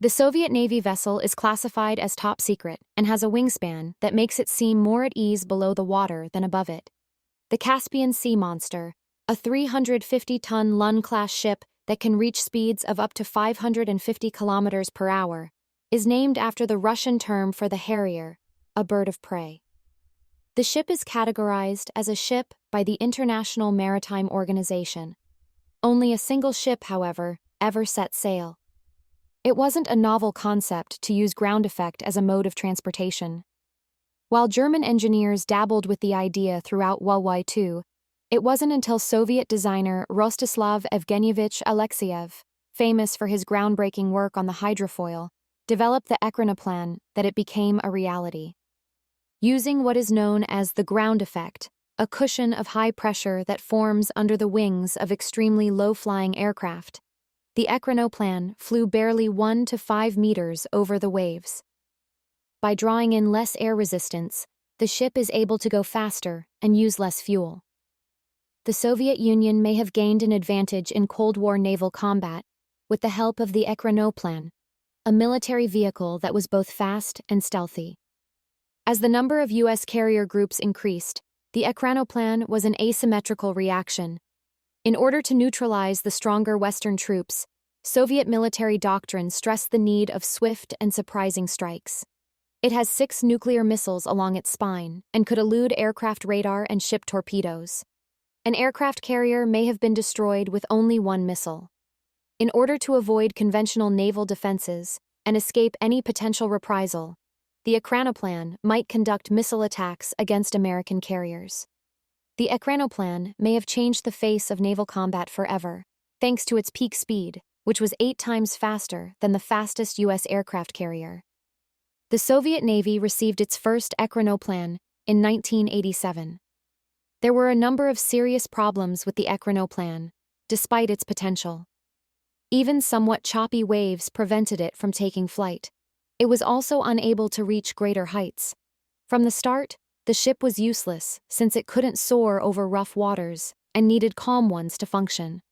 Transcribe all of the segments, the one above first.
The Soviet Navy vessel is classified as top secret and has a wingspan that makes it seem more at ease below the water than above it. The Caspian Sea Monster, a 350-ton Lun-class ship that can reach speeds of up to 550 kilometers per hour, is named after the Russian term for the harrier, a bird of prey. The ship is categorized as a ship by the International Maritime Organization. Only a single ship, however, ever set sail. It wasn't a novel concept to use ground effect as a mode of transportation. While German engineers dabbled with the idea throughout WWII, it wasn't until Soviet designer Rostislav Evgenievich Alexeyev, famous for his groundbreaking work on the hydrofoil, developed the Ekranoplan that it became a reality. Using what is known as the ground effect, a cushion of high pressure that forms under the wings of extremely low-flying aircraft, the Ekranoplan flew barely 1 to 5 meters over the waves. By drawing in less air resistance, the ship is able to go faster and use less fuel. The Soviet Union may have gained an advantage in Cold War naval combat with the help of the Ekranoplan, a military vehicle that was both fast and stealthy. As the number of U.S. carrier groups increased, the Ekranoplan was an asymmetrical reaction. In order to neutralize the stronger Western troops, Soviet military doctrine stressed the need of swift and surprising strikes. It has 6 nuclear missiles along its spine and could elude aircraft radar and ship torpedoes. An aircraft carrier may have been destroyed with only 1 missile. In order to avoid conventional naval defenses and escape any potential reprisal, the Ekranoplan might conduct missile attacks against American carriers. The Ekranoplan may have changed the face of naval combat forever, thanks to its peak speed, which was 8 times faster than the fastest U.S. aircraft carrier. The Soviet Navy received its first Ekranoplan in 1987. There were a number of serious problems with the Ekranoplan, despite its potential. Even somewhat choppy waves prevented it from taking flight. It was also unable to reach greater heights. From the start, the ship was useless since it couldn't soar over rough waters and needed calm ones to function.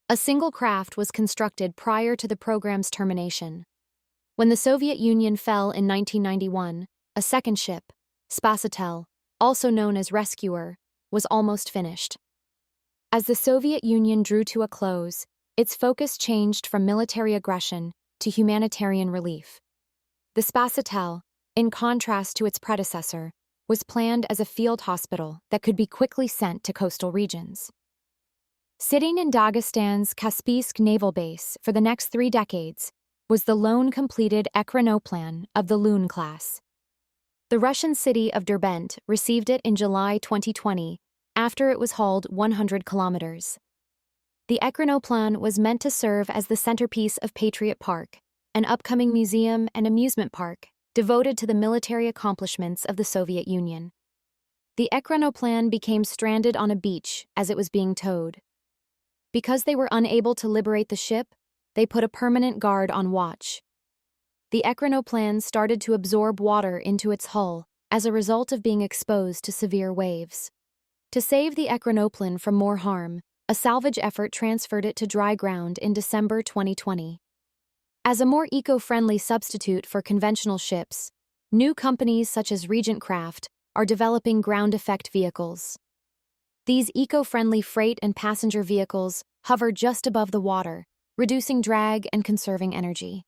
A single craft was constructed prior to the program's termination. When the Soviet Union fell in 1991, a second ship, Spasitel, also known as Rescuer, was almost finished. As the Soviet Union drew to a close, its focus changed from military aggression to humanitarian relief. The Spasitel, in contrast to its predecessor, was planned as a field hospital that could be quickly sent to coastal regions. Sitting in Dagestan's Kaspiysk naval base for the next 3 decades was the lone completed Ekranoplan of the Lun-class. The Russian city of Derbent received it in July 2020 after it was hauled 100 kilometers. The Ekranoplan was meant to serve as the centerpiece of Patriot Park, an upcoming museum and amusement park devoted to the military accomplishments of the Soviet Union. The Ekranoplan became stranded on a beach as it was being towed. Because they were unable to liberate the ship, they put a permanent guard on watch. The Ekranoplan started to absorb water into its hull as a result of being exposed to severe waves. To save the Ekranoplan from more harm, a salvage effort transferred it to dry ground in December 2020. As a more eco-friendly substitute for conventional ships, new companies such as Regent Craft are developing ground effect vehicles. These eco-friendly freight and passenger vehicles hover just above the water, reducing drag and conserving energy.